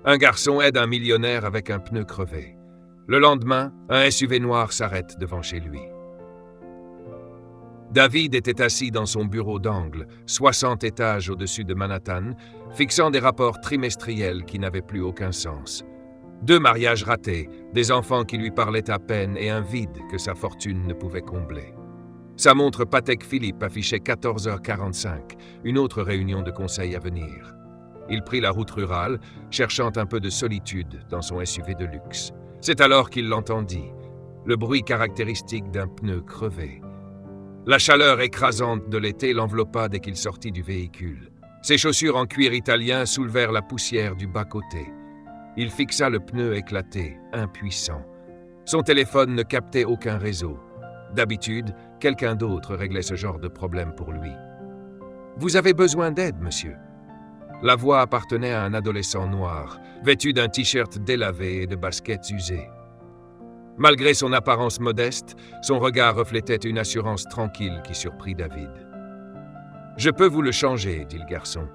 Un garçon aide un millionnaire avec un pneu crevé. Le lendemain, un SUV noir s'arrête devant chez lui. David était assis dans son bureau d'angle, 60 étages au-dessus de Manhattan, fixant des rapports trimestriels qui n'avaient plus aucun sens. 2 mariages ratés, des enfants qui lui parlaient à peine et un vide que sa fortune ne pouvait combler. Sa montre Patek Philippe affichait 14h45, une autre réunion de conseil à venir. Il prit la route rurale, cherchant un peu de solitude dans son SUV de luxe. C'est alors qu'il l'entendit, le bruit caractéristique d'un pneu crevé. La chaleur écrasante de l'été l'enveloppa dès qu'il sortit du véhicule. Ses chaussures en cuir italien soulevèrent la poussière du bas-côté. Il fixa le pneu éclaté, impuissant. Son téléphone ne captait aucun réseau. D'habitude, quelqu'un d'autre réglait ce genre de problème pour lui. « Vous avez besoin d'aide, monsieur ?» La voix appartenait à un adolescent noir, vêtu d'un t-shirt délavé et de baskets usées. Malgré son apparence modeste, son regard reflétait une assurance tranquille qui surprit David. « Je peux vous le changer, dit le garçon.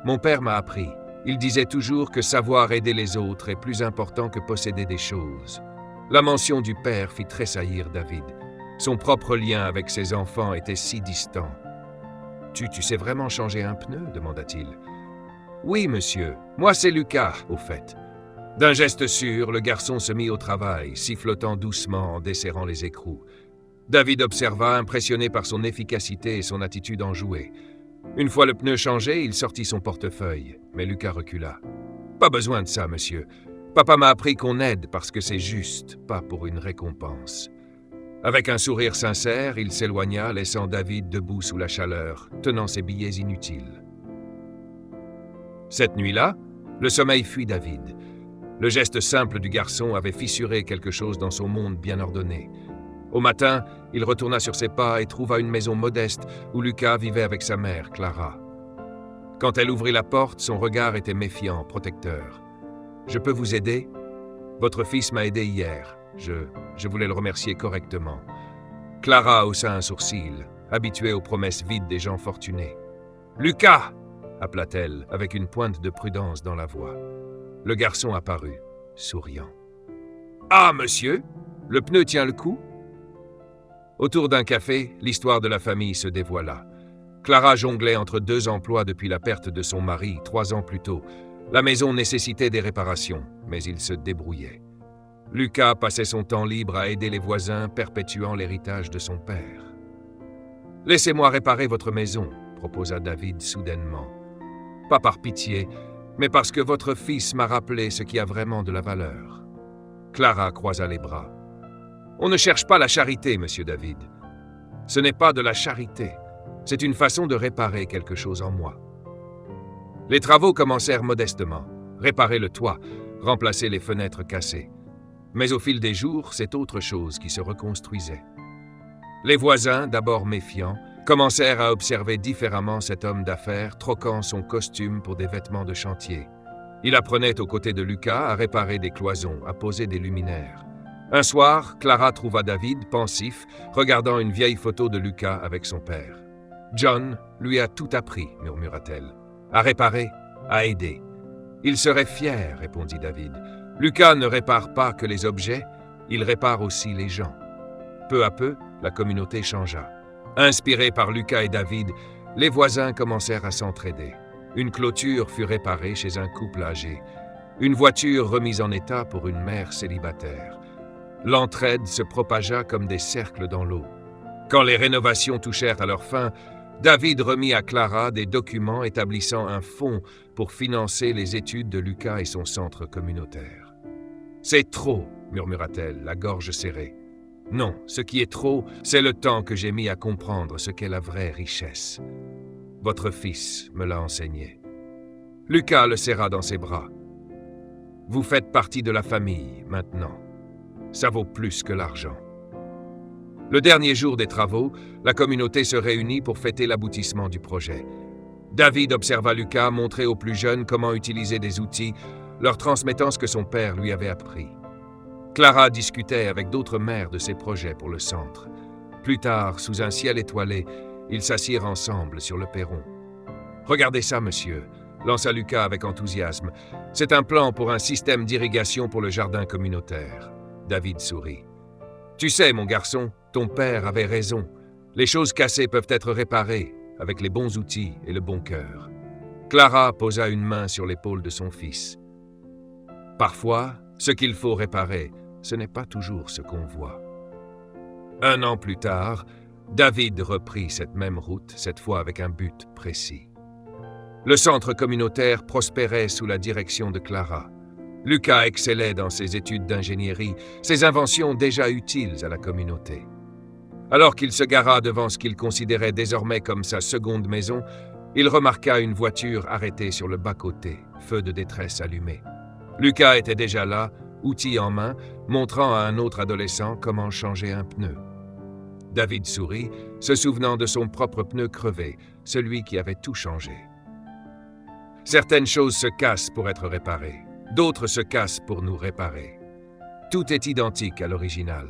Mon père m'a appris. Il disait toujours que savoir aider les autres est plus important que posséder des choses. » La mention du père fit tressaillir David. Son propre lien avec ses enfants était si distant. « Tu sais vraiment changer un pneu ?» demanda-t-il. « Oui, monsieur. Moi, c'est Lucas, au fait. » D'un geste sûr, le garçon se mit au travail, sifflotant doucement en desserrant les écrous. David observa, impressionné par son efficacité et son attitude enjouée. Une fois le pneu changé, il sortit son portefeuille, mais Lucas recula. « Pas besoin de ça, monsieur. Papa m'a appris qu'on aide parce que c'est juste, pas pour une récompense. » Avec un sourire sincère, il s'éloigna, laissant David debout sous la chaleur, tenant ses billets inutiles. Cette nuit-là, le sommeil fuit David. Le geste simple du garçon avait fissuré quelque chose dans son monde bien ordonné. Au matin, il retourna sur ses pas et trouva une maison modeste où Lucas vivait avec sa mère, Clara. Quand elle ouvrit la porte, son regard était méfiant, protecteur. « Je peux vous aider ? Votre fils m'a aidé hier. Je voulais le remercier correctement. » Clara haussa un sourcil, habituée aux promesses vides des gens fortunés. « Lucas !» appela-t-elle, avec une pointe de prudence dans la voix. Le garçon apparut, souriant. « Ah, monsieur, le pneu tient le coup ?» Autour d'un café, l'histoire de la famille se dévoila. Clara jonglait entre 2 emplois depuis la perte de son mari 3 ans plus tôt. La maison nécessitait des réparations, mais il se débrouillait. Lucas passait son temps libre à aider les voisins, perpétuant l'héritage de son père. « Laissez-moi réparer votre maison, » proposa David soudainement. « Pas par pitié, mais parce que votre fils m'a rappelé ce qui a vraiment de la valeur. » Clara croisa les bras. « On ne cherche pas la charité, monsieur David. Ce n'est pas de la charité, c'est une façon de réparer quelque chose en moi. » Les travaux commencèrent modestement. Réparer le toit, remplacer les fenêtres cassées. Mais au fil des jours, c'est autre chose qui se reconstruisait. Les voisins, d'abord méfiants, commencèrent à observer différemment cet homme d'affaires troquant son costume pour des vêtements de chantier. Il apprenait aux côtés de Lucas à réparer des cloisons, à poser des luminaires. Un soir, Clara trouva David, pensif, regardant une vieille photo de Lucas avec son père. « John lui a tout appris, » murmura-t-elle. « À réparer, à aider. »« Il serait fier, » répondit David. « Lucas ne répare pas que les objets, il répare aussi les gens. » Peu à peu, la communauté changea. Inspirés par Lucas et David, les voisins commencèrent à s'entraider. Une clôture fut réparée chez un couple âgé. Une voiture remise en état pour une mère célibataire. L'entraide se propagea comme des cercles dans l'eau. Quand les rénovations touchèrent à leur fin, David remit à Clara des documents établissant un fonds pour financer les études de Lucas et son centre communautaire. « C'est trop », murmura-t-elle, la gorge serrée. « Non, ce qui est trop, c'est le temps que j'ai mis à comprendre ce qu'est la vraie richesse. Votre fils me l'a enseigné. » Lucas le serra dans ses bras. « Vous faites partie de la famille, maintenant. Ça vaut plus que l'argent. » Le dernier jour des travaux, la communauté se réunit pour fêter l'aboutissement du projet. David observa Lucas montrer aux plus jeunes comment utiliser des outils, leur transmettant ce que son père lui avait appris. Clara discutait avec d'autres mères de ses projets pour le centre. Plus tard, sous un ciel étoilé, ils s'assirent ensemble sur le perron. « Regardez ça, monsieur. lança Lucas avec enthousiasme. « C'est un plan pour un système d'irrigation pour le jardin communautaire. » David sourit. « Tu sais, mon garçon, ton père avait raison. Les choses cassées peuvent être réparées avec les bons outils et le bon cœur. » Clara posa une main sur l'épaule de son fils. « Parfois, ce qu'il faut réparer, ce n'est pas toujours ce qu'on voit. » 1 an plus tard, David reprit cette même route, cette fois avec un but précis. Le centre communautaire prospérait sous la direction de Clara. Lucas excellait dans ses études d'ingénierie, ses inventions déjà utiles à la communauté. Alors qu'il se gara devant ce qu'il considérait désormais comme sa seconde maison, il remarqua une voiture arrêtée sur le bas-côté, feu de détresse allumé. Lucas était déjà là, outil en main, montrant à un autre adolescent comment changer un pneu. David sourit, se souvenant de son propre pneu crevé, celui qui avait tout changé. Certaines choses se cassent pour être réparées, d'autres se cassent pour nous réparer. Tout est identique à l'original.